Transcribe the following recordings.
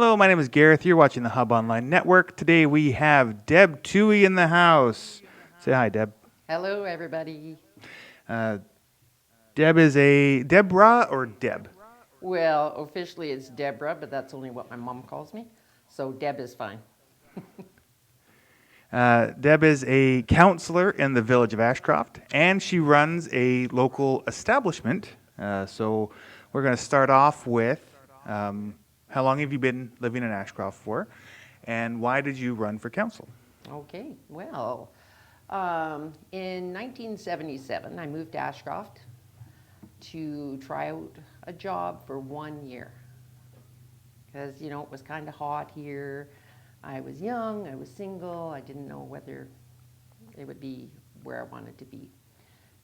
Hello, my name is Gareth. You're watching the Hub Online Network. Today we have Deb Tuohey in the house. Say hi, Deb. Hello, everybody. Deb is a Deborah or Deb? Well, officially it's Deborah, but that's only what my mom calls me. So Deb is fine. Deb is a counselor in the Village of Ashcroft, and she runs a local establishment. So we're going to start off with how long have you been living in Ashcroft for, and why did you run for council? Okay, well, in 1977, I moved to Ashcroft to try out a job for 1 year. Because, you know, it was kind of hot here. I was young, I was single, I didn't know whether it would be where I wanted to be.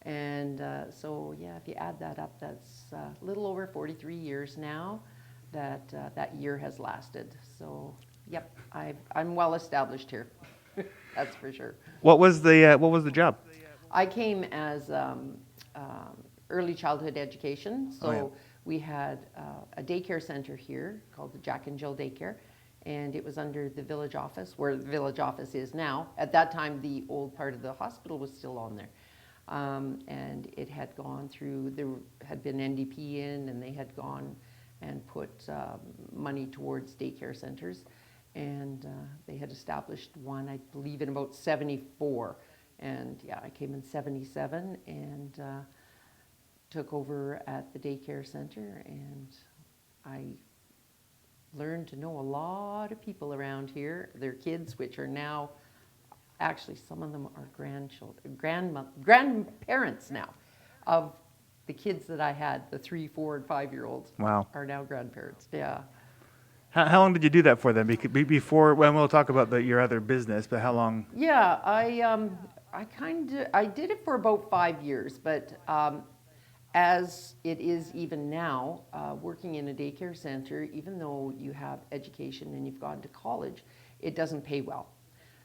And so, yeah, if you add that up, that's a little over 43 years now that that year has lasted. So, yep, I'm well established here. That's for sure. What was the job? I came as early childhood education. So Oh, yeah. we had a daycare center here called the Jack and Jill Daycare, and it was under the village office, where the village office is now. At that time, the old part of the hospital was still on there. And it had gone through, there had been NDP in, and they had gone and put money towards daycare centers. And they had established one, I believe, in about 74. And yeah, I came in 77 and took over at the daycare center. And I learned to know a lot of people around here, their kids, which are now, actually some of them are grandparents now of the kids that I had, the 3, 4, and 5-year-olds. Wow. Are now grandparents. Yeah. How long did you do that for then? Before, when we'll talk about your other business, but how long? Yeah, I did it for about 5 years, but as it is even now, working in a daycare center, even though you have education and you've gone to college, it doesn't pay well.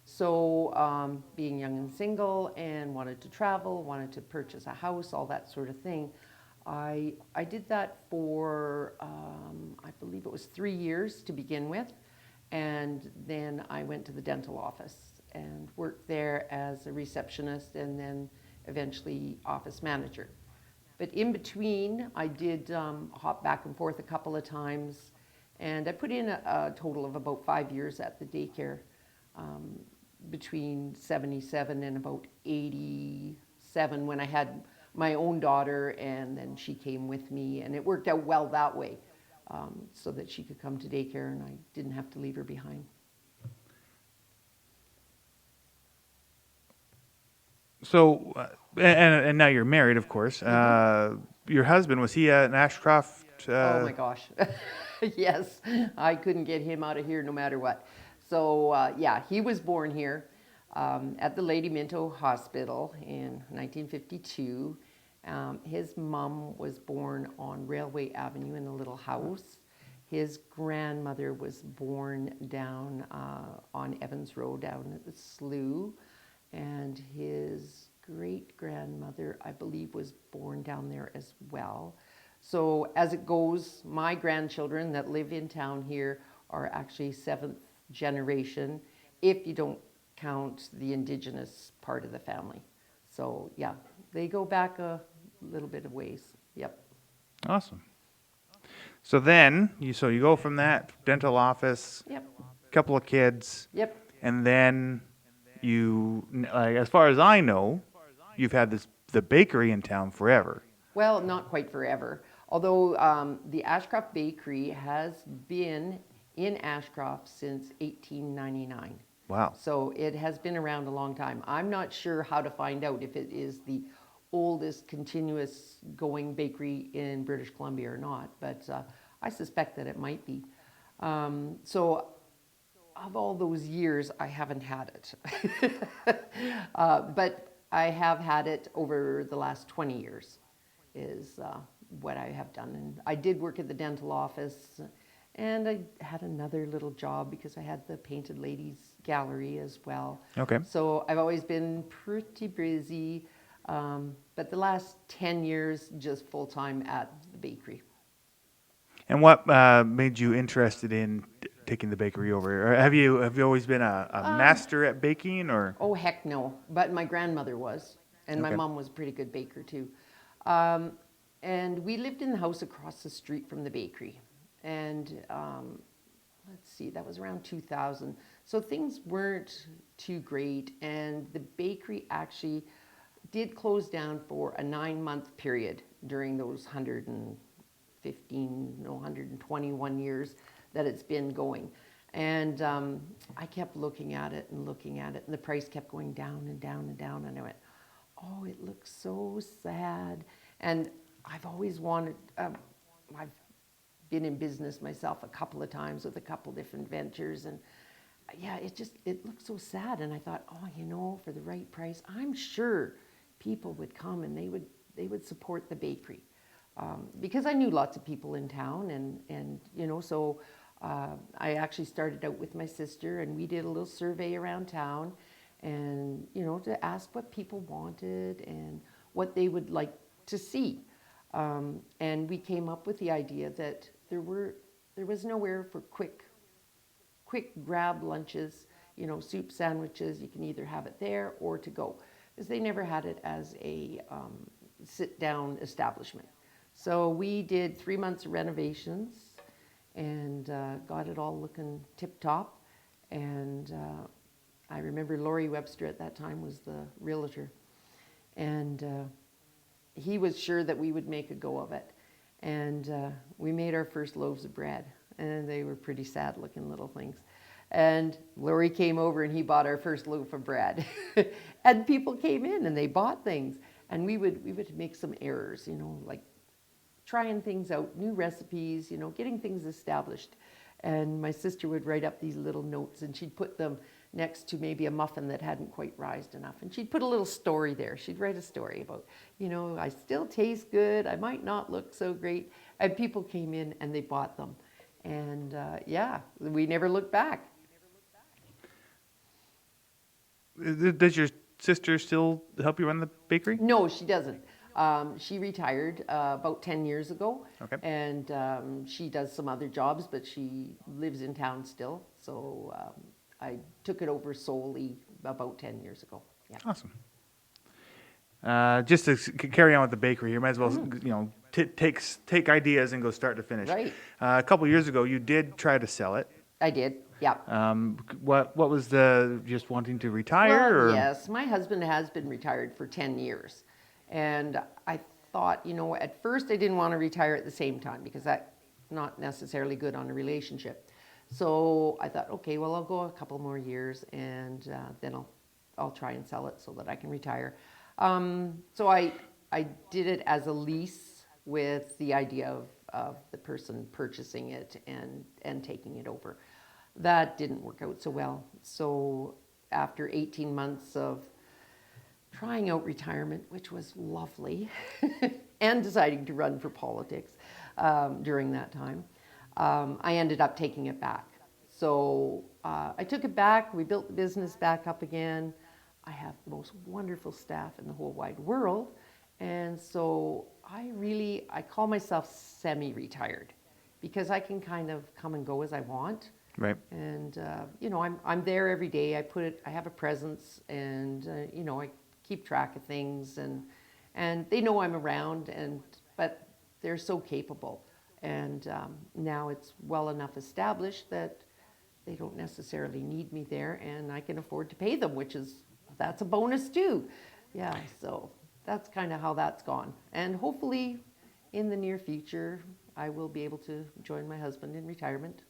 So being young and single and wanted to travel, wanted to purchase a house, all that sort of thing, I did that for, I believe it was 3 years to begin with. And then I went to the dental office and worked there as a receptionist and then eventually office manager. But in between, I did hop back and forth a couple of times. And I put in a total of about 5 years at the daycare, between 77 and about 87 when I had my own daughter, and then she came with me, and it worked out well that way, so that she could come to daycare and I didn't have to leave her behind. So, and now you're married, of course. Your husband, was he an Ashcroft? Oh my gosh. Yes, I couldn't get him out of here no matter what. So yeah, he was born here at the Lady Minto Hospital in 1952. His mom was born on Railway Avenue in a little house. His grandmother was born down on Evans Road down at the slough. And his great-grandmother, I believe, was born down there as well. So as it goes, my grandchildren that live in town here are actually 7th generation, if you don't count the indigenous part of the family. So yeah, they go back a little bit of ways. Yep. Awesome. So then, you go from that dental office, Yep. couple of kids, Yep. and then you, as far as I know, you've had the bakery in town forever. Well, not quite forever. Although the Ashcroft Bakery has been in Ashcroft since 1899. Wow. So it has been around a long time. I'm not sure how to find out if it is the oldest continuous going bakery in British Columbia or not, but I suspect that it might be. So of all those years, I haven't had it. But I have had it over the last 20 years is what I have done. And I did work at the dental office, and I had another little job because I had the Painted Ladies Gallery as well. Okay. So I've always been pretty busy, but the last 10 years just full-time at the bakery. And what made you interested in taking the bakery over? Or have you always been a master at baking, or? Oh, heck no. But my grandmother was, and my Okay. mom was a pretty good baker too. Um, and we lived in the house across the street from the bakery. And let's see, that was around 2000. So things weren't too great. And the bakery actually did close down for a 9-month period during those 121 years that it's been going. And I kept looking at it and looking at it, and the price kept going down and down and down. And I went, oh, it looks so sad. And I've always wanted, I've been in business myself a couple of times with a couple different ventures. And yeah, it looked so sad. And I thought, oh, for the right price, I'm sure people would come and they would support the bakery. Because I knew lots of people in town, and so I actually started out with my sister, and we did a little survey around town, and to ask what people wanted and what they would like to see, and we came up with the idea that there was nowhere for quick grab lunches, soup, sandwiches. You can either have it there or to go, because they never had it as a sit down establishment. So we did 3 months of renovations and got it all looking tip-top. And I remember Laurie Webster at that time was the realtor. And he was sure that we would make a go of it. And we made our first loaves of bread. And they were pretty sad-looking little things. And Laurie came over and he bought our first loaf of bread. And people came in and they bought things. And we would make some errors, like trying things out, new recipes, getting things established. And my sister would write up these little notes, and she'd put them next to maybe a muffin that hadn't quite rised enough. And she'd put a little story there. She'd write a story about, I still taste good, I might not look so great. And people came in and they bought them. And we never looked back. Does your sister still help you run the bakery? No, she doesn't. She retired about 10 years ago. Okay. And she does some other jobs, but she lives in town still. So I took it over solely about 10 years ago. Yeah. Awesome. Just to carry on with the bakery, you might as well, take ideas and go start to finish. Right. A couple years ago, you did try to sell it. I did, yeah. What was the just wanting to retire? Well, or? yes, my husband has been retired for 10 years. And I thought, at first I didn't want to retire at the same time, because that's not necessarily good on a relationship. So I thought, okay, well, I'll go a couple more years, and then I'll try and sell it so that I can retire. So I did it as a lease with the idea of the person purchasing it and taking it over. That didn't work out so well. So after 18 months of trying out retirement, which was lovely, and deciding to run for politics during that time, I ended up taking it back. So I took it back, we built the business back up again. I have the most wonderful staff in the whole wide world. And so I call myself semi-retired, because I can kind of come and go as I want. Right. And, I'm there every day. I have a presence, and, I keep track of things, and they know I'm around, but they're so capable. And now it's well enough established that they don't necessarily need me there, and I can afford to pay them, that's a bonus too. Yeah, so that's kind of how that's gone. And hopefully in the near future, I will be able to join my husband in retirement.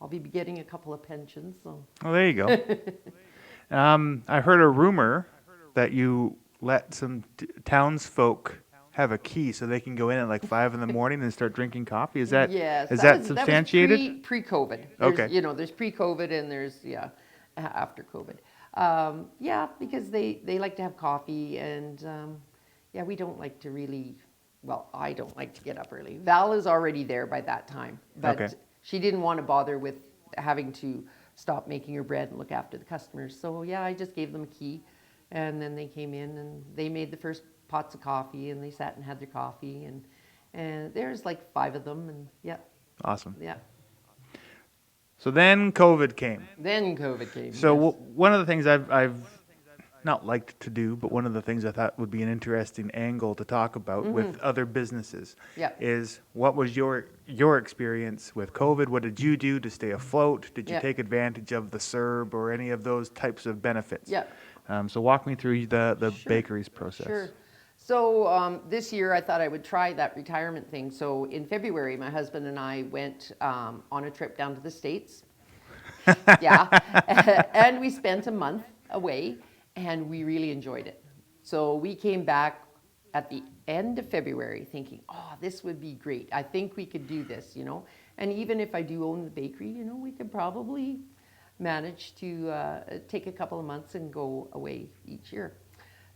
I'll be getting a couple of pensions. So. Well, there you go. I heard a rumor that you let some townsfolk have a key so they can go in at like 5 a.m. and start drinking coffee. Is that yes, is that substantiated? That was pre-COVID. Okay. There's pre-COVID and there's after COVID. Because they like to have coffee, and we don't like to really. Well, I don't like to get up early. Val is already there by that time, but Okay. She didn't want to bother with having to stop making her bread and look after the customers. So I just gave them a key, and then they came in and they made the first pots of coffee, and they sat and had their coffee, and there's like 5 of them, and Awesome. yeah. So then COVID came. Then COVID came. So Yes. one of the things I've not liked to do, but one of the things I thought would be an interesting angle to talk about with other businesses Yeah. is what was your experience with COVID? What did you do to stay afloat? Did you Yeah. take advantage of the CERB or any of those types of benefits? Yeah. So walk me through the Sure. bakery's process. Sure. So this year I thought I would try that retirement thing. So in February, my husband and I went on a trip down to the States. Yeah. And we spent a month away and we really enjoyed it. So we came back at the end of February thinking, oh, this would be great. I think we could do this, you know. And even if I do own the bakery, you know, we could probably manage to take a couple of months and go away each year.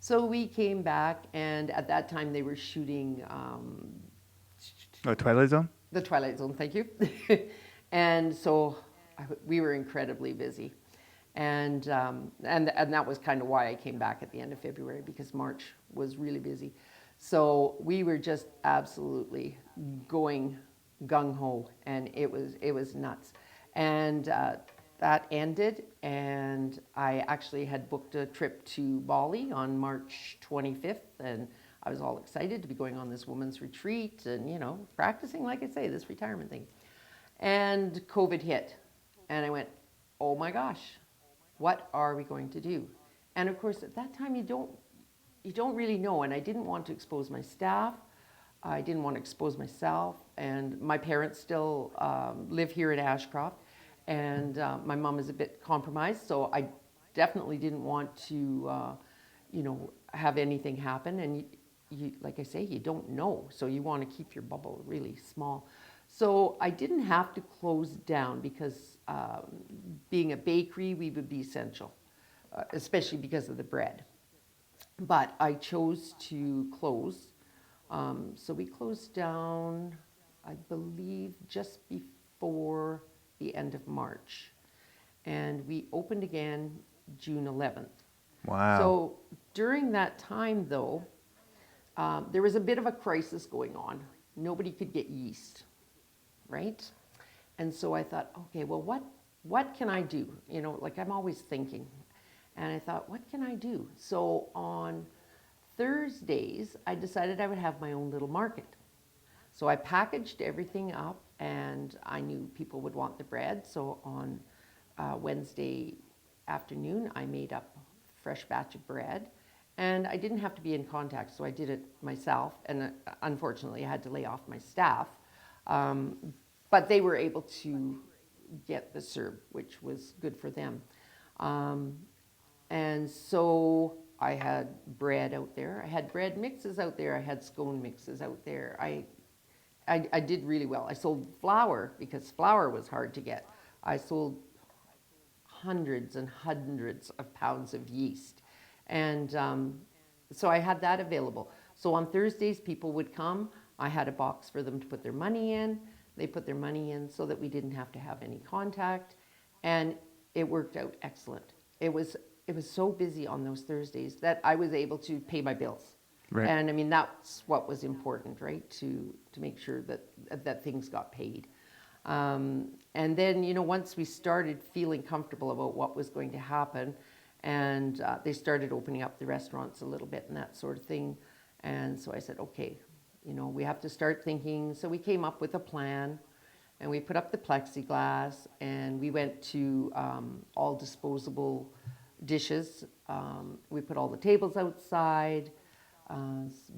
So we came back, and at that time they were shooting Oh, Twilight Zone? The Twilight Zone, thank you. And so we were incredibly busy. And that was kind of why I came back at the end of February, because March was really busy. So we were just absolutely going gung-ho, and it was nuts. And that ended, and I actually had booked a trip to Bali on March 25th, and I was all excited to be going on this women's retreat and, you know, practicing, like I say, this retirement thing. And COVID hit, and I went, oh my gosh, what are we going to do? And of course, at that time, you don't really know, and I didn't want to expose my staff. I didn't want to expose myself, and my parents still live here in Ashcroft, and my mom is a bit compromised, so I definitely didn't want to, you know, have anything happen. And you, like I say, you don't know, so you want to keep your bubble really small. So I didn't have to close down because being a bakery, we would be essential, especially because of the bread. But I chose to close. So we closed down, I believe, just before the end of March. And we opened again June 11th. Wow. So during that time, though, there was a bit of a crisis going on. Nobody could get yeast, right? And so I thought, okay, well, what can I do? You know, like I'm always thinking. And I thought, what can I do? So on Thursdays, I decided I would have my own little market. So I packaged everything up, and I knew people would want the bread. So on Wednesday afternoon, I made up a fresh batch of bread. And I didn't have to be in contact, so I did it myself. And unfortunately, I had to lay off my staff. But they were able to get the CERB, which was good for them. And so I had bread out there. I had bread mixes out there. I had scone mixes out there. I did really well. I sold flour because flour was hard to get. I sold hundreds and hundreds of pounds of yeast. And so I had that available. So on Thursdays, people would come. I had a box for them to put their money in. They put their money in so that we didn't have to have any contact. And it worked out excellent. It was so busy on those Thursdays that I was able to pay my bills. Right. And I mean, that's what was important, right? To make sure that things got paid. And then, you know, once we started feeling comfortable about what was going to happen, and they started opening up the restaurants a little bit and that sort of thing. And so I said, okay, you know, we have to start thinking. So we came up with a plan, and we put up the plexiglass, and we went to all disposable dishes. We put all the tables outside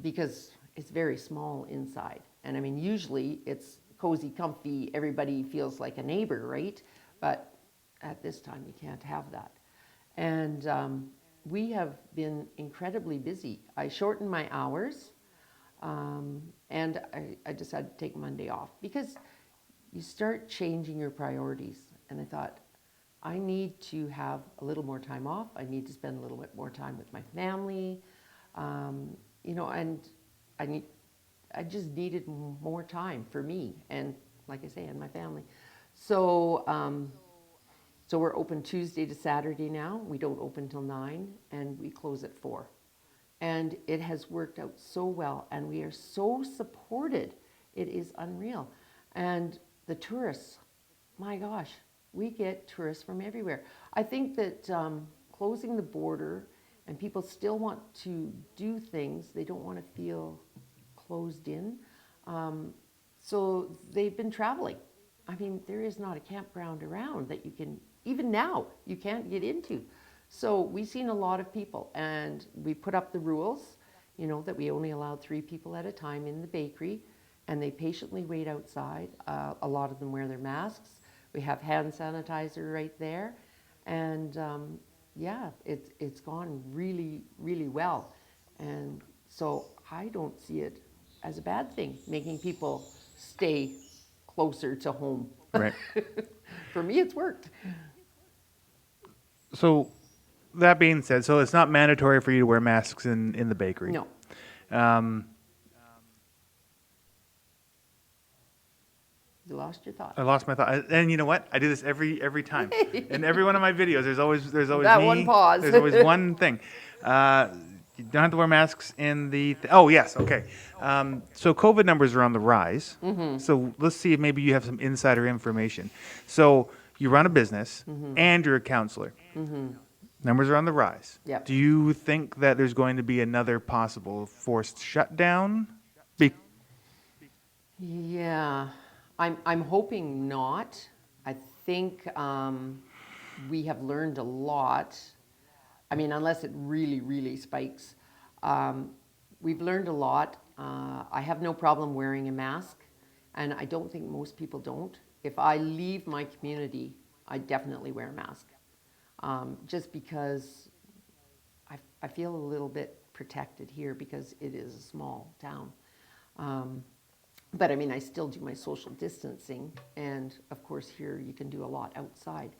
because it's very small inside. And I mean, usually it's cozy, comfy, everybody feels like a neighbor, right? But at this time, you can't have that. And we have been incredibly busy. I shortened my hours, and I decided to take Monday off because you start changing your priorities. And I thought, I need to have a little more time off. I need to spend a little bit more time with my family, you know, and I just needed more time for me and, like I say, and my family. So, so we're open Tuesday to Saturday now. We don't open till 9, and we close at 4. And it has worked out so well, and we are so supported. It is unreal. And the tourists, my gosh, we get tourists from everywhere. I think that closing the border and people still want to do things, they don't want to feel closed in. So they've been traveling. I mean, there is not a campground around that you can, even now, you can't get into. So we've seen a lot of people, and we put up the rules, you know, that we only allowed 3 people at a time in the bakery, and they patiently wait outside. A lot of them wear their masks. We have hand sanitizer right there, and yeah, it's gone really, really well. And so I don't see it as a bad thing, making people stay closer to home. Right. For me, it's worked. So that being said, so it's not mandatory for you to wear masks in the bakery. No. You lost your thought. I lost my thought, and you know what? I do this every time. In every one of my videos, there's always That me. one pause. There's always one thing. You don't have to wear masks in the. Oh yes, okay. So COVID numbers are on the rise. Mm-hmm. So let's see if maybe you have some insider information. So you run a business and you're a counselor. Numbers are on the rise. Yep. Do you think that there's going to be another possible forced shutdown? Yeah, I'm hoping not. I think we have learned a lot. I mean, unless it really, really spikes, we've learned a lot. I have no problem wearing a mask, and I don't think most people don't. If I leave my community, I definitely wear a mask, just because I feel a little bit protected here because it is a small town. But I mean, I still do my social distancing, and of course here you can do a lot outside.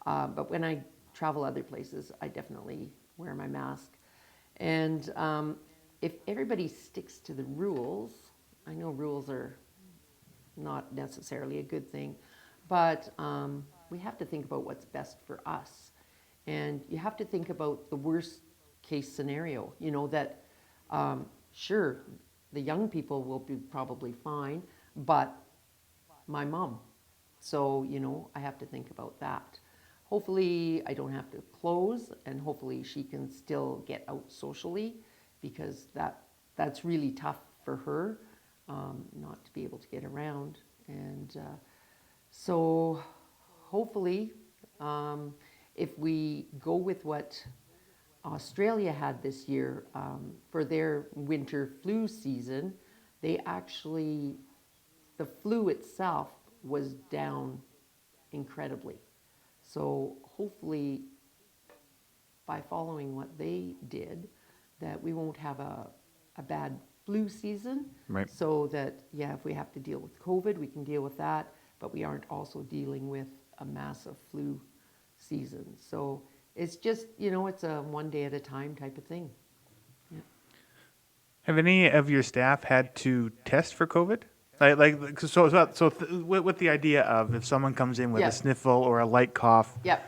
But when I travel other places, I definitely wear my mask. And if everybody sticks to the rules, I know rules are not necessarily a good thing, but we have to think about what's best for us. And you have to think about the worst case scenario, you know, that sure, the young people will be probably fine, but my mom. So, you know, I have to think about that. Hopefully I don't have to close, and hopefully she can still get out socially, because that's really tough for her, not to be able to get around. And so hopefully if we go with what Australia had this year for their winter flu season, they actually, the flu itself was down incredibly. So hopefully by following what they did, that we won't have a bad flu season. Right. So that, yeah, if we have to deal with COVID, we can deal with that, but we aren't also dealing with a massive flu season. So it's just, you know, it's a one day at a time type of thing. Yeah. Have any of your staff had to test for COVID? With the idea of if someone comes in with Yep. a sniffle or a light cough, Yep.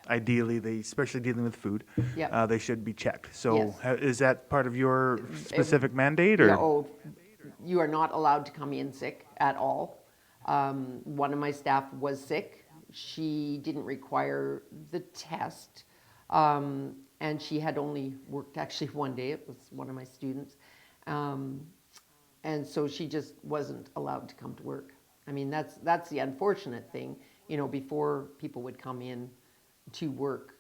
ideally, especially dealing with food, Yep. they should be checked. So Yes. Is that part of your specific mandate? Or? Yeah, oh, you are not allowed to come in sick at all. One of my staff was sick. She didn't require the test, and she had only worked actually one day. It was one of my students. And so she just wasn't allowed to come to work. I mean, that's the unfortunate thing. You know, before people would come in to work,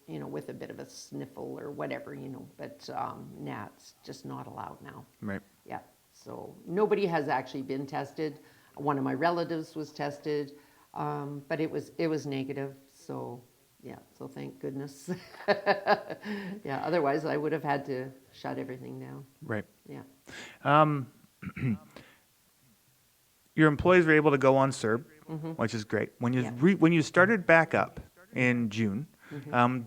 you know, with a bit of a sniffle or whatever, you know, but nah, it's just not allowed now. Right. Yeah, so nobody has actually been tested. One of my relatives was tested, but it was negative, so yeah, so thank goodness. Yeah, otherwise I would have had to shut everything down. Right. Yeah. Your employees were able to go on CERB, which is great. When you Yeah. when you started back up in June,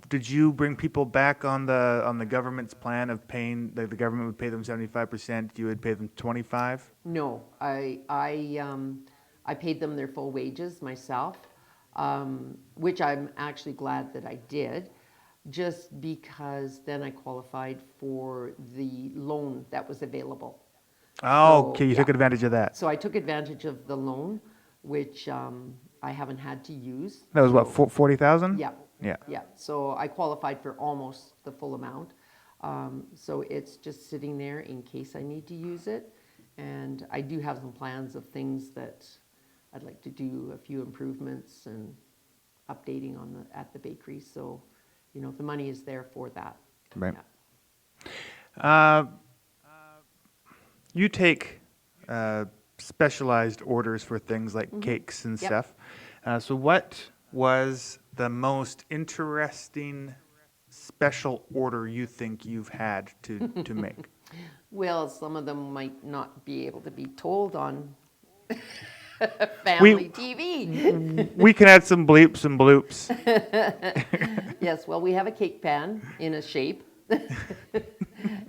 did you bring people back on the government's plan of paying? The government would pay them 75%. You would pay them 25%. No, I paid them their full wages myself, which I'm actually glad that I did, just because then I qualified for the loan that was available. Oh, So, okay. You took yeah. advantage of that. So I took advantage of the loan, which I haven't had to use. That was what, So- 40,000? Yeah. Yeah. Yeah, so I qualified for almost the full amount. So it's just sitting there in case I need to use it. And I do have some plans of things that I'd like to do, a few improvements and updating at the bakery. So, the money is there for that. Right. Yeah. You take specialized orders for things like cakes and Yep. stuff. So what was the most interesting special order you think you've had to make? Well, some of them might not be able to be told on family TV. We can add some bleeps and bloops. Yes, well, we have a cake pan in a shape.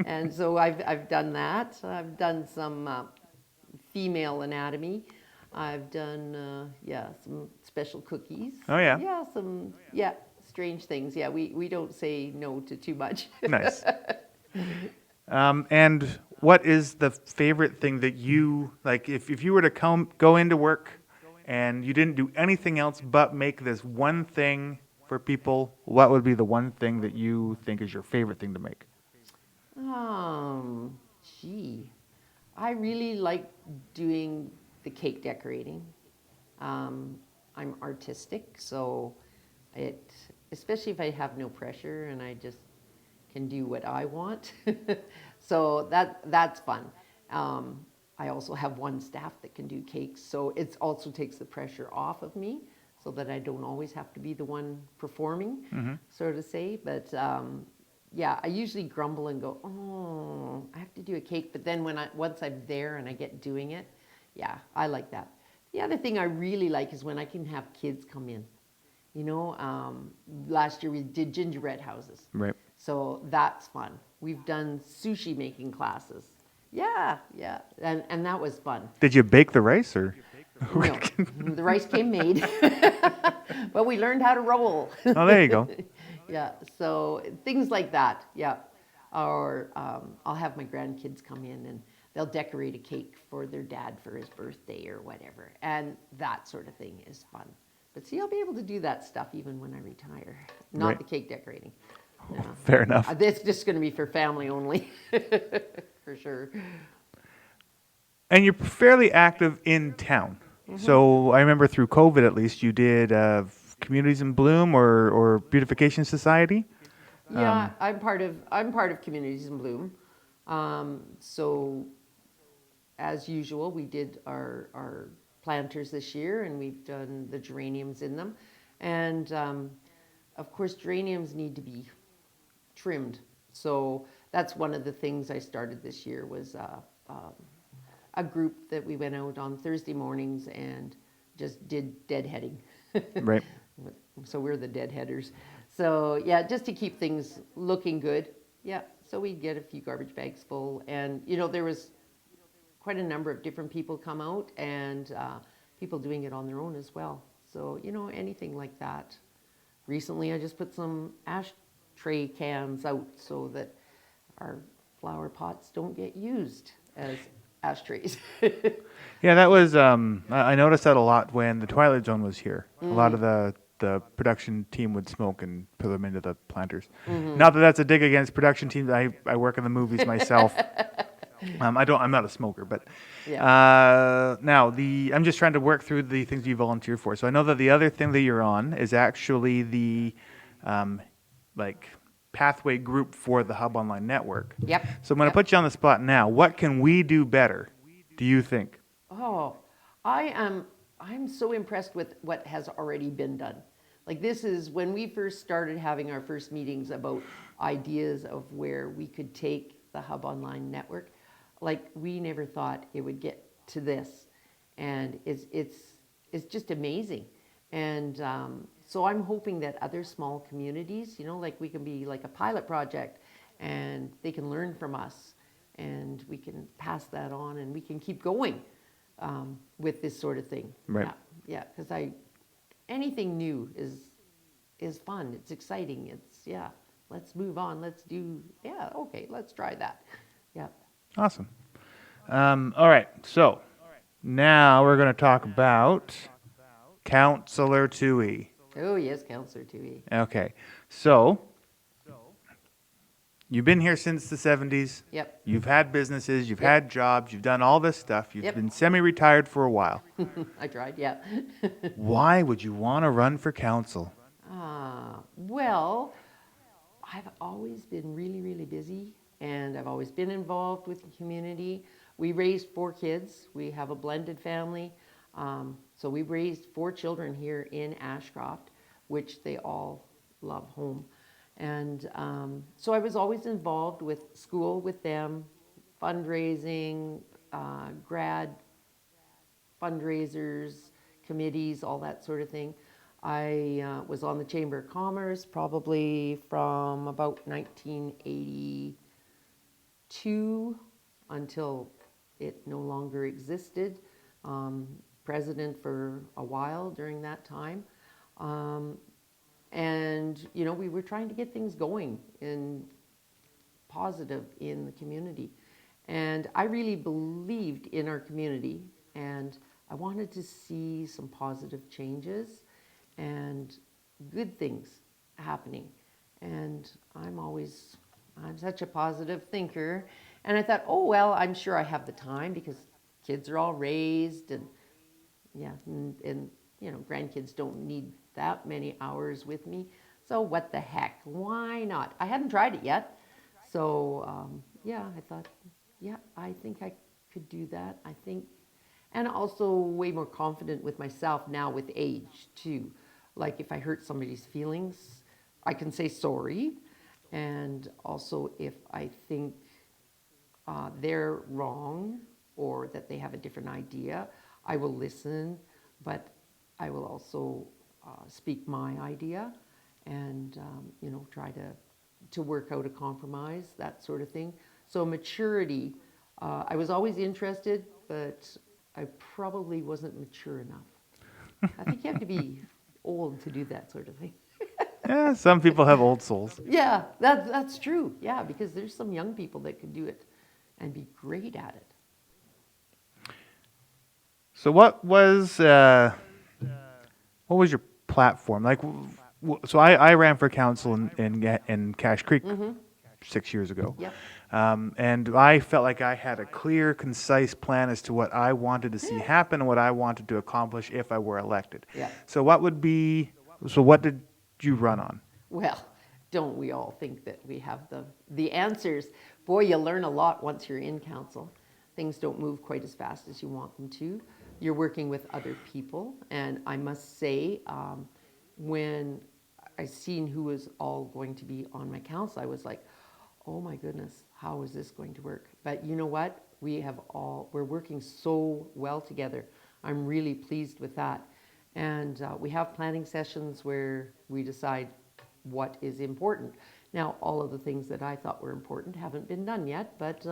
And so I've done that. I've done some female anatomy. I've done, some special cookies. Oh, yeah. Yeah, strange things. Yeah, we don't say no to too much. Nice. And what is the favorite thing that you, like, if you were to go into work and you didn't do anything else but make this one thing for people, what would be the one thing that you think is your favorite thing to make? Gee, I really like doing the cake decorating. I'm artistic, so especially if I have no pressure and I just can do what I want. So that's fun. I also have one staff that can do cakes, so it also takes the pressure off of me so that I don't always have to be the one performing, so to say. But I usually grumble and go, oh, I have to do a cake. But then once I'm there and I get doing it, yeah, I like that. The other thing I really like is when I can have kids come in. Last year we did gingerbread houses. Right. So that's fun. We've done sushi making classes. Yeah. And that was fun. Did you bake the rice or? No, the rice came made. But we learned how to roll. Oh, there you go. Yeah, so things like that, yeah. Or I'll have my grandkids come in and they'll decorate a cake for their dad for his birthday or whatever. And that sort of thing is fun. But see, I'll be able to do that stuff even when I retire. Not Right. the cake decorating. No. Fair enough. It's just going to be for family only, for sure. And you're fairly active in town. So I remember through COVID, at least, you did Communities in Bloom or Beautification Society. Yeah, I'm part of Communities in Bloom. So as usual, we did our planters this year, and we've done the geraniums in them. And of course, geraniums need to be trimmed. So that's one of the things I started this year was a group that we went out on Thursday mornings and just did deadheading. Right. So we're the deadheaders. So yeah, just to keep things looking good. Yeah, so we'd get a few garbage bags full. And, there was quite a number of different people come out and people doing it on their own as well. So, anything like that. Recently, I just put some ashtray cans out so that our flower pots don't get used as ashtrays. Yeah, that was, I noticed that a lot when the Twilight Zone was here. A lot of the production team would smoke and put them into the planters. Not that that's a dig against production teams. I work in the movies myself. I'm not a smoker, but now I'm just trying to work through the things you volunteer for. So I know that the other thing that you're on is actually the pathway group for the Hub Online Network. Yep. So I'm going to put you on the spot now. What can we do better, do you think? Oh, I'm so impressed with what has already been done. Like, this is when we first started having our first meetings about ideas of where we could take the Hub Online Network. Like, we never thought it would get to this, and it's just amazing. And so I'm hoping that other small communities, like we can be like a pilot project, and they can learn from us, and we can pass that on, and we can keep going with this sort of thing. Right. Yeah, because anything new is fun. It's exciting. Let's move on. Let's try that. Yeah. Awesome. All right. So now we're going to talk about Councilor Tuohey. Oh, yes, Councilor Tuohey. Okay, so you've been here since the 70s. Yep. You've had businesses, you've Yep. had jobs, you've done all this stuff. You've Yep. been semi-retired for a while. I tried, yeah. Why would you want to run for council? Well, I've always been really, really busy, and I've always been involved with the community. We raised 4 kids. We have a blended family. So we raised 4 children here in Ashcroft, which they all love home. And so I was always involved with school with them, fundraising, grad fundraisers, committees, all that sort of thing. I was on the Chamber of Commerce probably from about 1982 until it no longer existed. President for a while during that time. And, you know, we were trying to get things going and positive in the community. And I really believed in our community, and I wanted to see some positive changes and good things happening. And I'm such a positive thinker. And I thought, oh, well, I'm sure I have the time because kids are all raised and yeah, and you know, grandkids don't need that many hours with me. So what the heck? Why not? I hadn't tried it yet. So yeah, I thought, yeah, I think I could do that. I think, and also way more confident with myself now with age too. Like if I hurt somebody's feelings, I can say sorry. And also if I think they're wrong or that they have a different idea, I will listen, but I will also speak my idea and you know, try to work out a compromise, that sort of thing. So maturity, I was always interested, but I probably wasn't mature enough. I think you have to be old to do that sort of thing. Yeah, some people have old souls. Yeah, that's true. Yeah, because there's some young people that could do it and be great at it. So what was your platform? Like, so I ran for council in Cache Creek 6 years ago. Yep. And I felt like I had a clear, concise plan as to what I wanted to see happen and what I wanted to accomplish if I were elected. Yeah. So what did you run on? Well, don't we all think that we have the answers? Boy, you learn a lot once you're in council. Things don't move quite as fast as you want them to. You're working with other people, and I must say, when I seen who was all going to be on my council, I was like, oh my goodness, how is this going to work? But you know what? We're working so well together. I'm really pleased with that. And we have planning sessions where we decide what is important. Now, all of the things that I thought were important haven't been done yet, but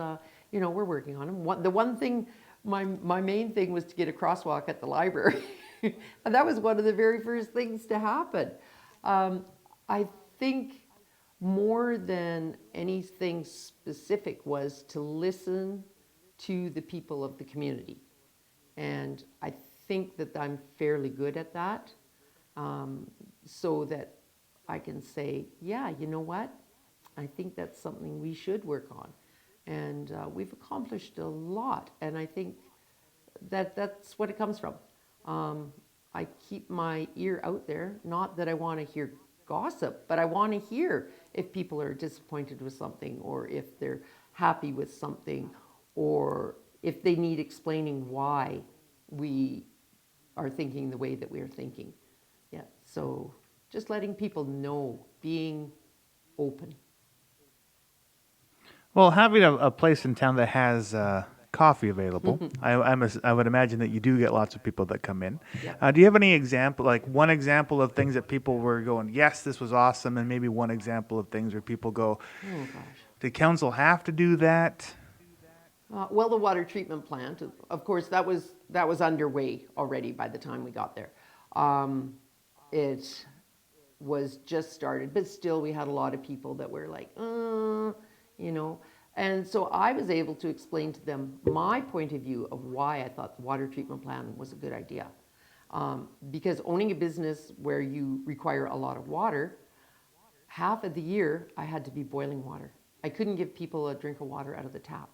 you know, we're working on them. The one thing, my main thing was to get a crosswalk at the library. And that was one of the very first things to happen. I think more than anything specific was to listen to the people of the community. And I think that I'm fairly good at that, so that I can say, yeah, you know what? I think that's something we should work on. And we've accomplished a lot. And I think that's what it comes from. I keep my ear out there, not that I want to hear gossip, but I want to hear if people are disappointed with something, or if they're happy with something, or if they need explaining why we are thinking the way that we are thinking. Yeah, so just letting people know, being open. Well, having a place in town that has coffee available, I would imagine that you do get lots of people that come in. Yeah. Do you have any example, like one example of things that people were going, yes, this was awesome, and maybe one example of things where people go, Oh gosh. did council have to do that? Well, the water treatment plant, of course, that was underway already by the time we got there. It was just started, but still we had a lot of people that were like, you know. And so I was able to explain to them my point of view of why I thought the water treatment plant was a good idea. Because owning a business where you require a lot of water, half of the year I had to be boiling water. I couldn't give people a drink of water out of the tap.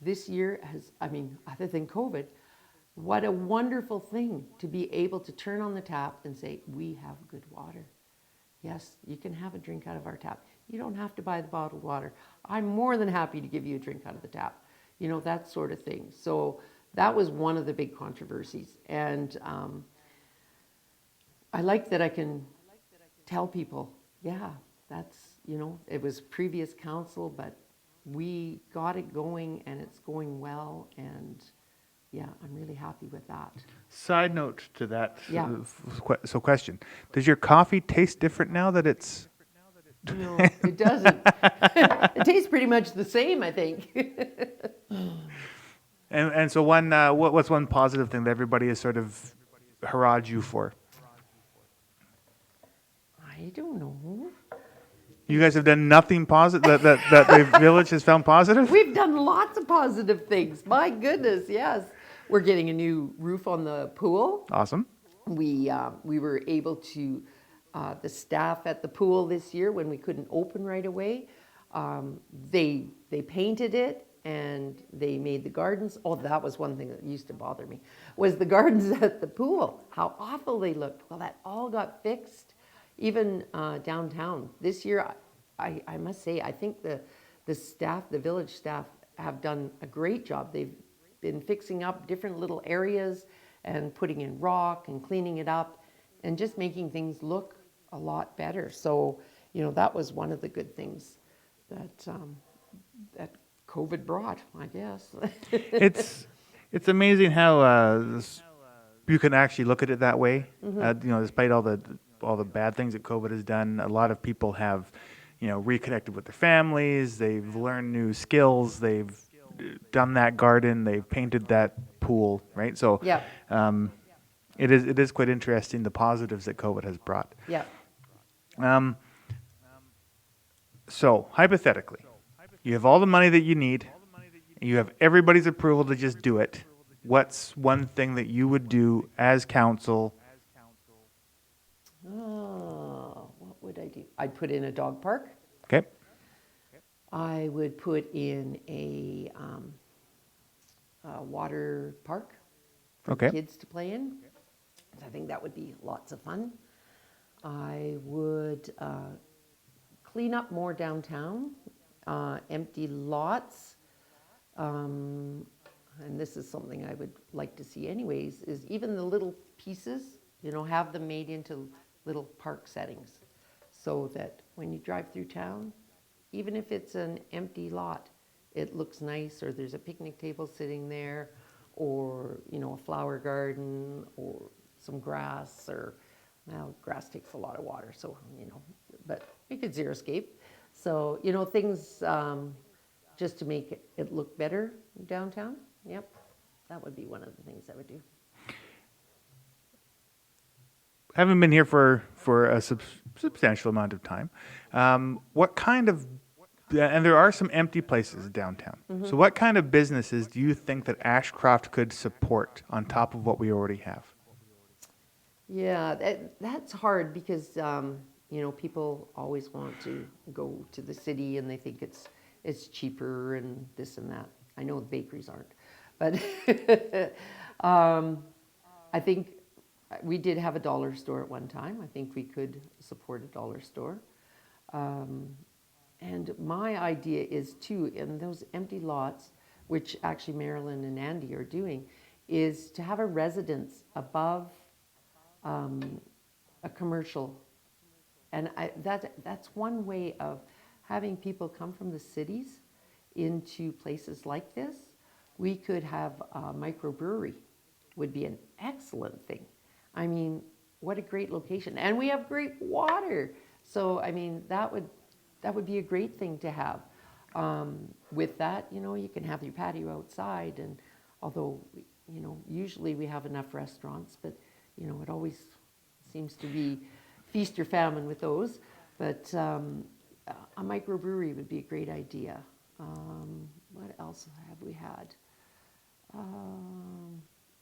This year has, other than COVID, what a wonderful thing to be able to turn on the tap and say, we have good water. Yes, you can have a drink out of our tap. You don't have to buy the bottled water. I'm more than happy to give you a drink out of the tap. That sort of thing. So that was one of the big controversies. And I like that I can tell people, yeah, that's, it was previous council, but we got it going and it's going well. And yeah, I'm really happy with that. Side note to that. Yeah. So question, does your coffee taste different now that it's... No, it doesn't. It tastes pretty much the same, I think. And so what's one positive thing that everybody has sort of hurrahed you for? I don't know. You guys have done nothing positive that the village has found positive? We've done lots of positive things. My goodness, yes. We're getting a new roof on the pool. Awesome. We were able to, the staff at the pool this year, when we couldn't open right away, they painted it and they made the gardens. Oh, that was one thing that used to bother me, was the gardens at the pool, how awful they looked. Well, that all got fixed, even downtown. This year, I must say, I think the staff, the village staff, have done a great job. They've been fixing up different little areas and putting in rock and cleaning it up and just making things look a lot better. So, that was one of the good things that that COVID brought, I guess. It's amazing how you can actually look at it that way. Despite all the bad things that COVID has done, a lot of people have, reconnected with their families. They've learned new skills. They've done that garden. They've painted that pool, right? So, Yeah. it is quite interesting the positives that COVID has brought. Yeah. So hypothetically, you have all the money that you need. You have everybody's approval to just do it. What's one thing that you would do as council? Oh, what would I do? I'd put in a dog park. Okay. I would put in a water park for Okay. kids to play in. I think that would be lots of fun. I would clean up more downtown, empty lots. And this is something I would like to see anyways, is even the little pieces, have them made into little park settings so that when you drive through town, even if it's an empty lot, it looks nice, or there's a picnic table sitting there, or, a flower garden, or some grass, or, well, grass takes a lot of water, so, but you could xeriscape. So, things just to make it look better downtown. Yep, that would be one of the things I would do. Having been here for a substantial amount of time, what kind of, and there are some empty places downtown. Mm-hmm. So what kind of businesses do you think that Ashcroft could support on top of what we already have? Yeah, that's hard because, people always want to go to the city and they think it's cheaper and this and that. I know the bakeries aren't, but I think we did have a dollar store at one time. I think we could support a dollar store. And my idea is too, in those empty lots, which actually Marilyn and Andy are doing, is to have a residence above a commercial. And that's one way of having people come from the cities into places like this. We could have a microbrewery, would be an excellent thing. I mean, what a great location. And we have great water. So, that would be a great thing to have. With that, you can have your patio outside. And although, usually we have enough restaurants, but, it always seems to be feast or famine with those. But a microbrewery would be a great idea. What else have we had?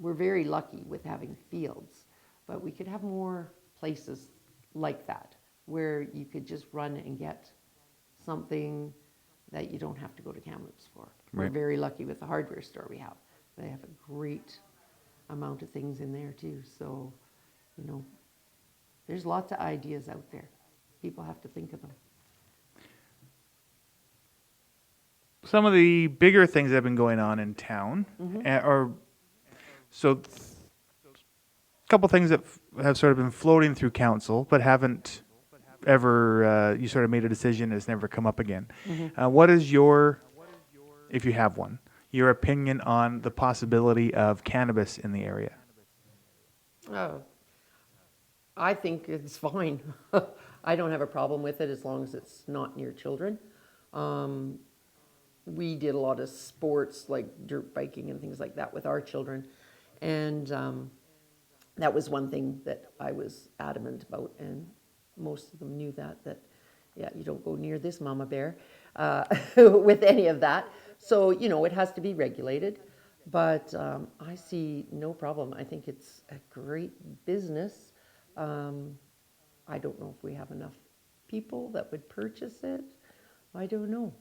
we're very lucky with having fields, but we could have more places like that where you could just run and get something that you don't have to go to Kamloops for. We're Right. very lucky with the hardware store we have. They have a great amount of things in there too. So, you know, there's lots of ideas out there. People have to think of them. Some of the bigger things that have been going on in town are a couple things that have sort of been floating through council, but haven't ever, you sort of made a decision, it's never come up again. What is your, if you have one, your opinion on the possibility of cannabis in the area? Oh, I think it's fine. I don't have a problem with it as long as it's not near children. We did a lot of sports like dirt biking and things like that with our children. And that was one thing that I was adamant about. And most of them knew that, yeah, you don't go near this mama bear with any of that. So, you know, it has to be regulated. But I see no problem. I think it's a great business. I don't know if we have enough people that would purchase it. I don't know,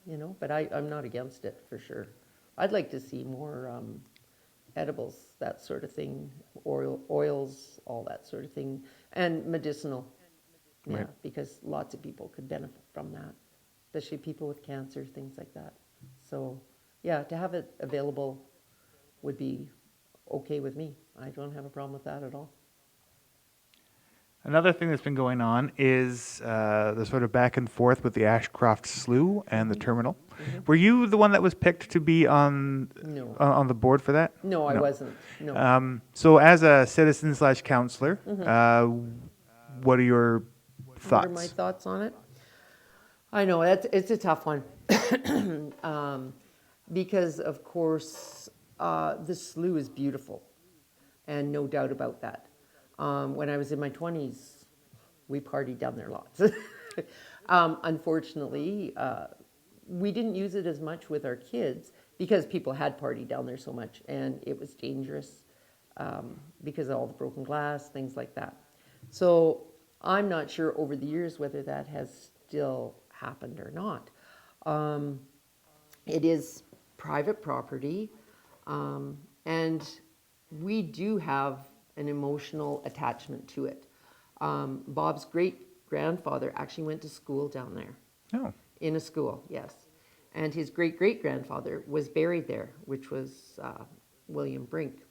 you know, but I'm not against it for sure. I'd like to see more edibles, that sort of thing, oils, all that sort of thing, and medicinal, yeah, Right. because lots of people could benefit from that, especially people with cancer, things like that. So, yeah, to have it available would be okay with me. I don't have a problem with that at all. Another thing that's been going on is the sort of back and forth with the Ashcroft Slough and the terminal. Were you the one that was picked to be on No. on the board for that? No, I wasn't. No. So as a citizen / councillor, what are your What are my thoughts? thoughts on it? I know it's a tough one because, of course, the slough is beautiful, and no doubt about that. When I was in my 20s, we partied down there lots. Unfortunately, we didn't use it as much with our kids because people had partied down there so much, and it was dangerous because of all the broken glass, things like that. So I'm not sure over the years whether that has still happened or not. It is private property, and we do have an emotional attachment to it. Bob's great-grandfather actually went to school down there. Oh, In a school, yes. And his great-great-grandfather was buried there, which was William Brink.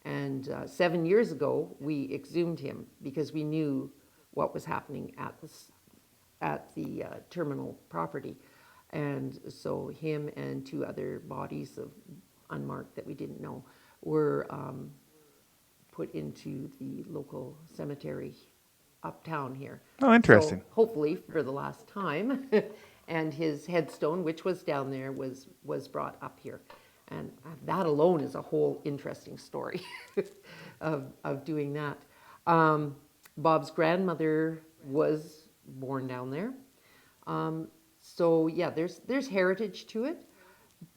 And 7 years ago, we exhumed him because we knew what was happening at the terminal property. And so him and 2 other bodies of unmarked that we didn't know were put into the local cemetery uptown here. Oh, interesting. So hopefully for the last time. And his headstone, which was down there, was brought up here. And that alone is a whole interesting story of doing that. Bob's grandmother was born down there. So yeah, there's heritage to it,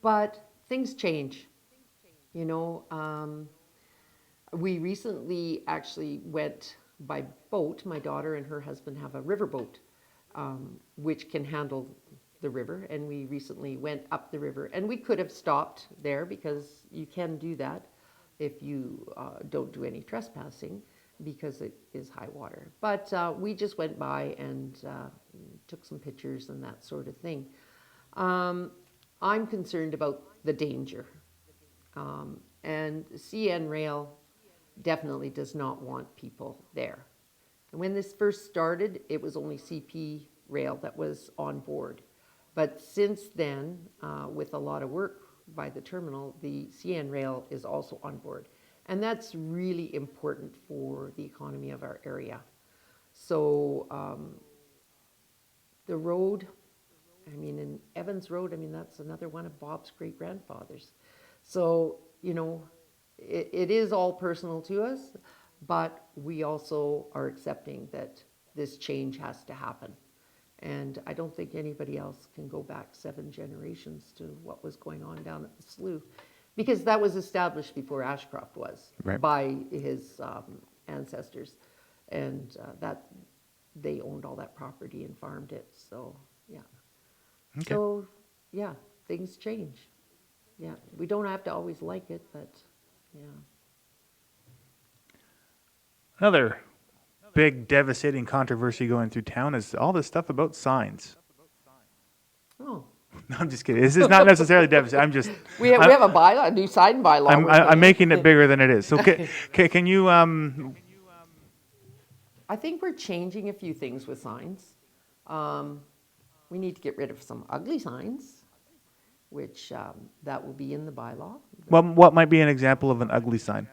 but things change. You know, we recently actually went by boat. My daughter and her husband have a riverboat, which can handle the river. And we recently went up the river. And we could have stopped there because you can do that if you don't do any trespassing because it is high water. But we just went by and took some pictures and that sort of thing. I'm concerned about the danger. And CN Rail definitely does not want people there. And when this first started, it was only CP Rail that was on board. But since then, with a lot of work by the terminal, the CN Rail is also on board. And that's really important for the economy of our area. So the road, I mean, in Evans Road, I mean, that's another one of Bob's great-grandfathers. So, you know, it is all personal to us, but we also are accepting that this change has to happen. And I don't think anybody else can go back 7 generations to what was going on down at the slough. because that was established before Ashcroft was Right. by his ancestors, and that they owned all that property and farmed it. So yeah. Okay. So yeah, things change. Yeah, we don't have to always like it, but yeah. Another big devastating controversy going through town is all this stuff about signs. Oh, No, I'm just kidding. This is not necessarily devastating. I'm just we have a bylaw, a new sign bylaw. I'm making it bigger than it is. So can you I think we're changing a few things with signs. We need to get rid of some ugly signs, which that will be in the bylaw. what might be an example of an ugly sign?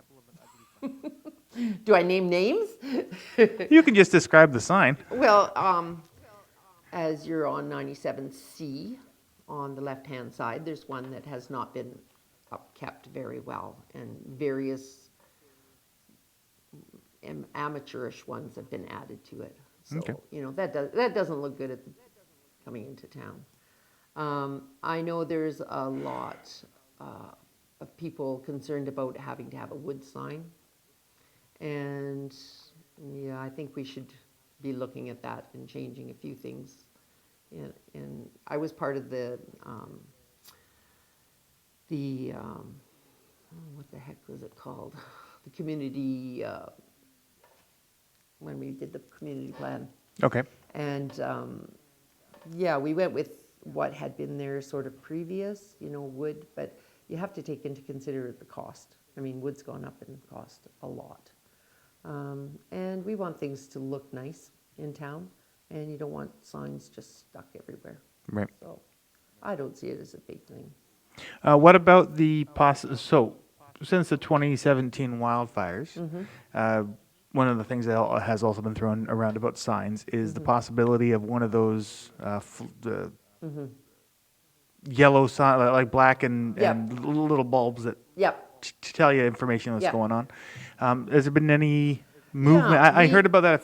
Do I name names? You can just describe the sign. Well, as you're on 97C, on the left-hand side, there's one that has not been upkept very well, and various amateurish ones have been added to it. So, Okay. that doesn't look good coming into town. I know there's a lot of people concerned about having to have a wood sign. And yeah, I think we should be looking at that and changing a few things. And I was part of the what the heck was it called? The community, when we did the community plan. Okay. And yeah, we went with what had been there sort of previous, wood, but you have to take into consider the cost. I mean, wood's gone up in cost a lot. And we want things to look nice in town, and you don't want signs just stuck everywhere. Right. So I don't see it as a big thing. What about so since the 2017 wildfires, one of the things that has also been thrown around about signs is the possibility of one of those yellow sign, like black and little bulbs that Yep. to tell you information that's Yeah. going on. Has there been any movement? Yeah, I heard about that,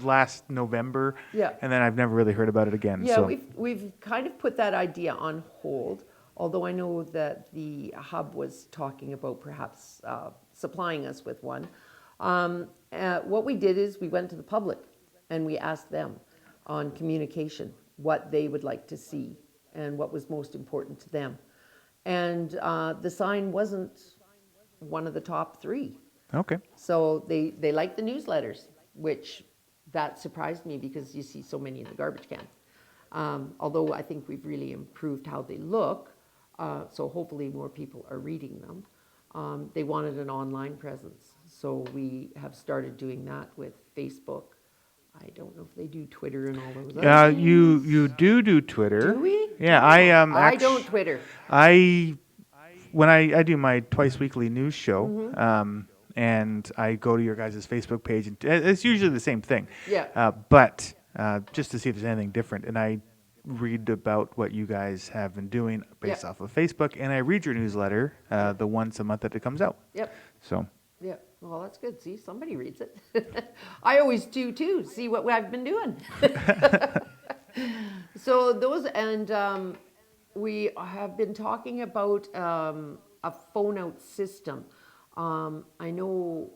last November. Yeah. And then I've never really heard about it again. Yeah, So we've kind of put that idea on hold, although I know that the hub was talking about perhaps supplying us with one. What we did is we went to the public and we asked them on communication what they would like to see and what was most important to them. And the sign wasn't one of the top three. okay. So they like the newsletters, which that surprised me because you see so many in the garbage can. Although I think we've really improved how they look, so hopefully more people are reading them. They wanted an online presence, so we have started doing that with Facebook. I don't know if they do Twitter and all those other things. You do Twitter. Do we? Yeah, I don't Twitter. When I do my twice weekly news show, and I go to your guys' Facebook page, and it's usually the same thing. Yeah. But just to see if there's anything different, and I read about what you guys have been doing based off of Facebook, and I read your newsletter, the once a month that it comes out. Yep. So. Yeah, well, that's good. See, somebody reads it. I always do too, see what I've been doing. So those, and we have been talking about a phone out system. I know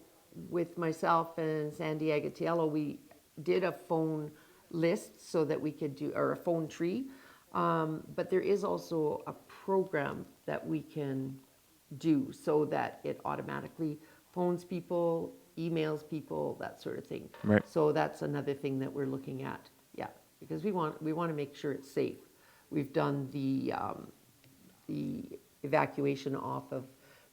with myself and Sandy Agatiello, we did a phone list so that we could do, or a phone tree. But there is also a program that we can do so that it automatically phones people, emails people, that sort of thing. Right. So that's another thing that we're looking at. Yeah, because we want to make sure it's safe. We've done the evacuation off of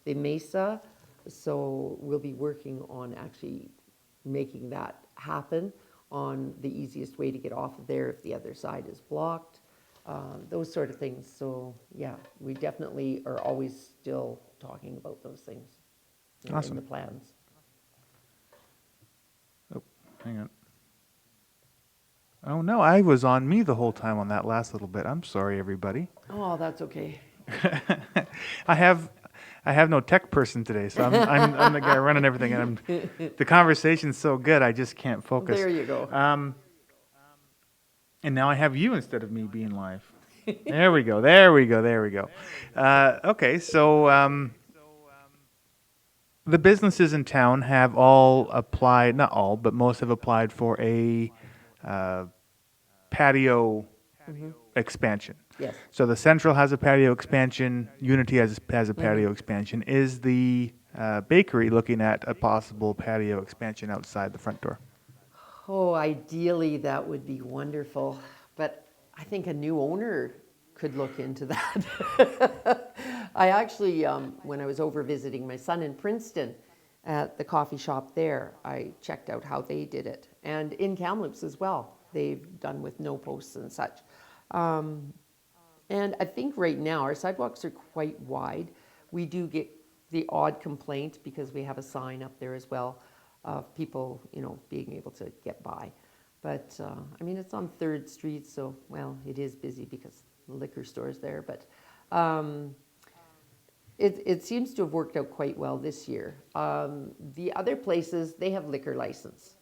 the Mesa, so we'll be working on actually making that happen on the easiest way to get off of there if the other side is blocked, those sort of things. So yeah, we definitely are always still talking about those things. Awesome. In the plans. Oh, hang on. Oh no, I was on me the whole time on that last little bit. I'm sorry, everybody. Oh, that's okay. I have no tech person today, so I'm the guy running everything, and the conversation's so good I just can't focus. There you go. And now I have you instead of me being live. There we go. There we go. There we go. Okay, so the businesses in town have all applied, not all, but most have applied for a uh, patio expansion. Yes. So the Central has a patio expansion. Unity has a patio expansion. Is the bakery looking at a possible patio expansion outside the front door? Oh, ideally, that would be wonderful. But I think a new owner could look into that. I actually, when I was over visiting my son in Princeton at the coffee shop there, I checked out how they did it. And in Kamloops as well, they've done with no posts and such. And I think right now our sidewalks are quite wide. We do get the odd complaint because we have a sign up there as well of people, being able to get by. But I mean, it's on 3rd Street, so well, it is busy because the liquor store's there. But it seems to have worked out quite well this year. The other places, they have liquor license.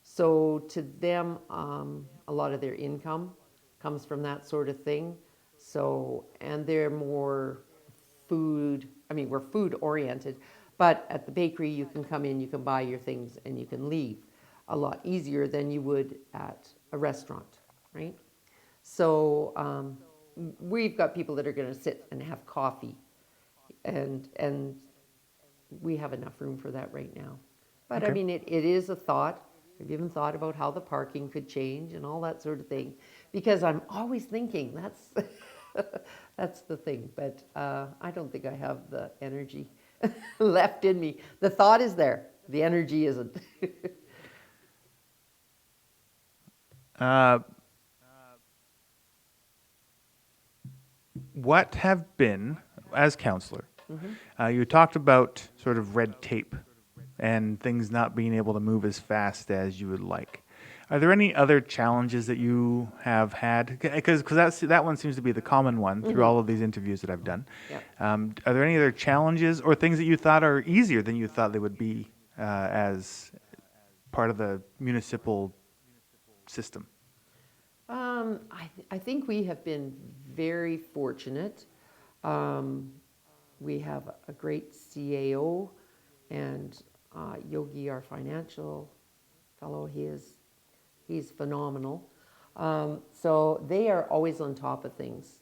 So to them, a lot of their income comes from that sort of thing. So, and they're more food, we're food oriented, but at the bakery, you can come in, you can buy your things, and you can leave a lot easier than you would at a restaurant, right? So we've got people that are going to sit and have coffee, and we have enough room for that right now. But I Okay. mean, it is a thought. I've even thought about how the parking could change and all that sort of thing, because I'm always thinking that's that's the thing. But I don't think I have the energy left in me. The thought is there, the energy isn't. Uh, what have been, as counselor, you talked about sort of red tape and things not being able to move as fast as you would like. Are there any other challenges that you have had? Because that one seems to be the common one through all of these interviews that I've done. Yeah. Are there any other challenges or things that you thought are easier than you thought they would be as part of the municipal system? I think we have been very fortunate. We have a great CAO, and Yogi, our financial fellow, he's phenomenal. So they are always on top of things,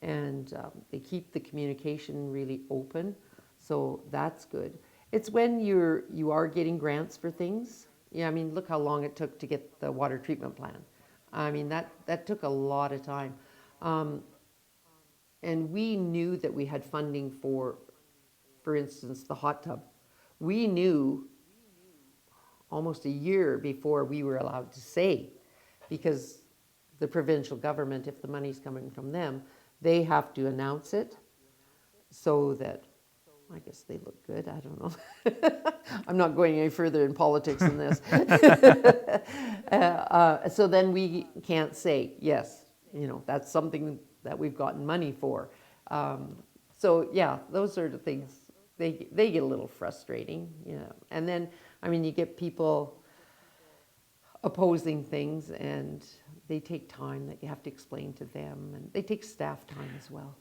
and they keep the communication really open. So that's good. It's when you are getting grants for things. Yeah, I mean, look how long it took to get the water treatment plan. I mean, that took a lot of time. And we knew that we had funding for instance, the hot tub. We knew almost a year before we were allowed to say, because the provincial government, if the money's coming from them, they have to announce it so that, I guess they look good, I don't know. I'm not going any further in politics than this. So then we can't say, yes, that's something that we've gotten money for. So yeah, those sort of things, they get a little frustrating, And then, I mean, you get people opposing things, and they take time that you have to explain to them, and they take staff time as well.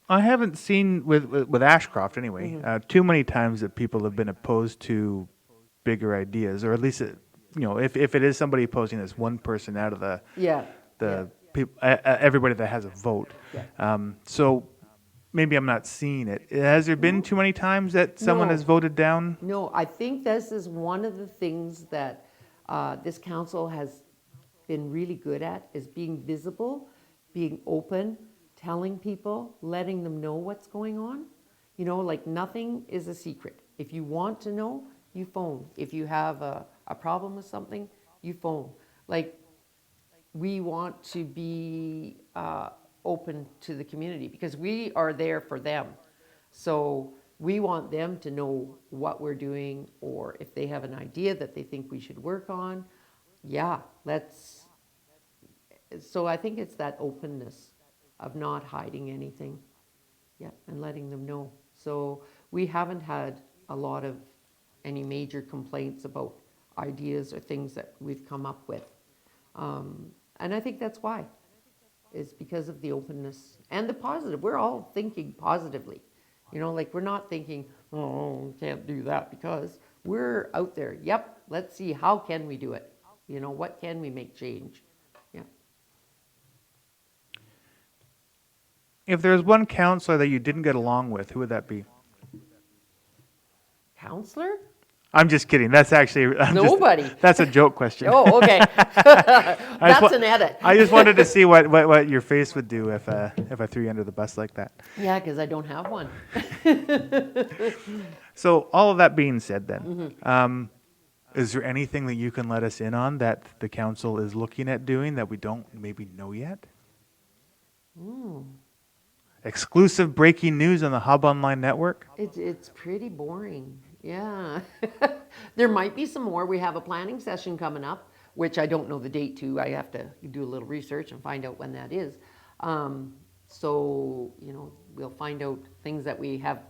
I haven't seen with Ashcroft anyway too many times that people have been opposed to bigger ideas, or at least if it is somebody opposing this, one person out of the Yeah. people, everybody that has a vote. Yeah. So maybe I'm not seeing it. Has there been too many times that someone No. has voted down? No, I think this is one of the things that this council has been really good at, is being visible, being open, telling people, letting them know what's going on. Like nothing is a secret. If you want to know, you phone. If you have a problem with something, you phone. Like, we want to be open to the community because we are there for them. So we want them to know what we're doing, or if they have an idea that they think we should work on, let's. So I think it's that openness of not hiding anything, and letting them know. So we haven't had a lot of any major complaints about ideas or things that we've come up with. And I think that's why. is because of the openness and the positive. We're all thinking positively. You know, like we're not thinking, oh, can't do that because we're out there. Yep, let's see, how can we do it? You know, what can we make change? Yeah. If there's one counselor that you didn't get along with, who would that be? Counselor? I'm just kidding. That's actually Nobody. That's a joke question. Oh, okay. That's an edit. I just wanted to see what your face would do if I threw you under the bus like that. Yeah, because I don't have one. So all of that being said, then, is there anything that you can let us in on that the council is looking at doing that we don't maybe know yet? Exclusive breaking news on the Hub Online Network. It's pretty boring. Yeah. There might be some more. We have a planning session coming up, which I don't know the date to. I have to do a little research and find out when that is. So, you know, we'll find out things that we have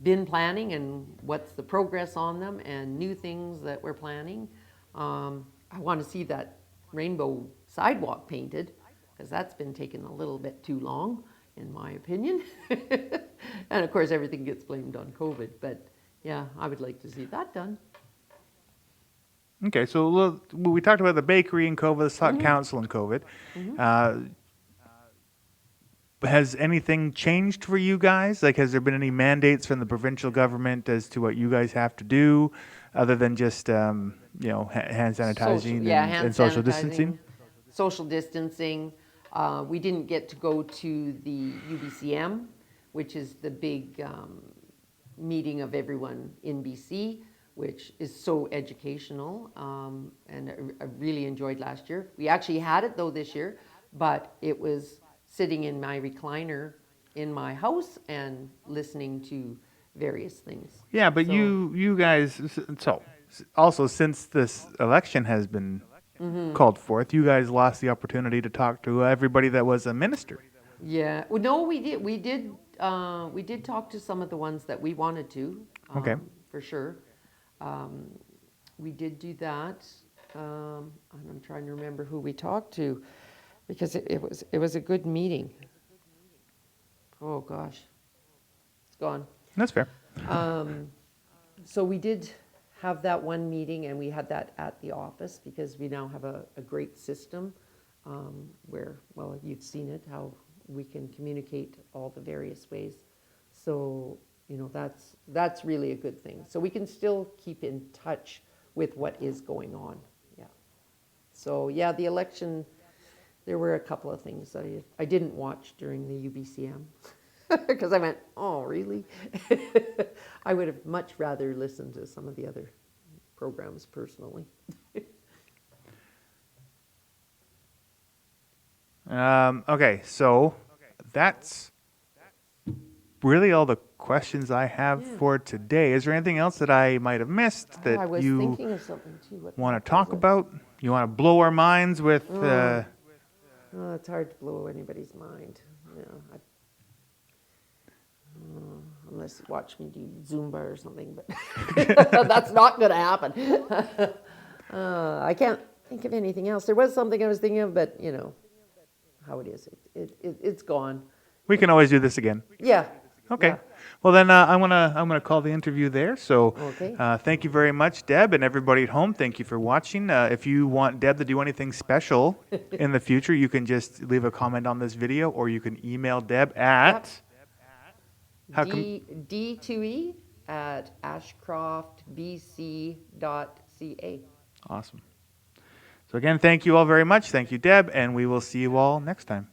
been planning and what's the progress on them and new things that we're planning. I want to see that rainbow sidewalk painted because that's been taking a little bit too long, in my opinion. And of course, everything gets blamed on COVID, but yeah, I would like to see that done. Okay, so we talked about the bakery and COVID, let's talk council and COVID. Has anything changed for you guys? Like, has there been any mandates from the provincial government as to what you guys have to do, other than just, hand sanitizing and social distancing? Social distancing. We didn't get to go to the UBCM, which is the big meeting of everyone in BC, which is so educational, and I really enjoyed last year. We actually had it though this year, but it was sitting in my recliner in my house and listening to various things. Yeah, but you guys, so also since this election has been called forth, you guys lost the opportunity to talk to everybody that was a minister. Yeah, well, no, we did talk to some of the ones that we wanted to. Okay. For sure. We did do that. And I'm trying to remember who we talked to because it was a good meeting. Oh gosh, it's gone. That's fair. So we did have that one meeting, and we had that at the office because we now have a great system where, well, you've seen it, how we can communicate all the various ways. So, you know, that's really a good thing. So we can still keep in touch with what is going on. Yeah. So yeah, the election, there were a couple of things I didn't watch during the UBCM because I went, oh, really? I would have much rather listened to some of the other programs personally. Okay, so that's really all the questions I have for today. Is there anything else that I might have missed that I was you thinking of something too. want to talk about? You want to blow our minds with? Oh, it's hard to blow anybody's mind. Yeah, unless you watch me do Zumba or something, but that's not going to happen. I can't think of anything else. There was something I was thinking of, but you know how it is. It's gone. We can always do this again. Yeah. Okay. Yeah. Well, then I'm gonna call the interview there. So, Okay. Thank you very much, Deb, and everybody at home. Thank you for watching. If you want Deb to do anything special in the future, you can just leave a comment on this video, or you can email Deb at D2E at ashcroftbc.ca. Awesome. So again, thank you all very much. Thank you, Deb, and we will see you all next time.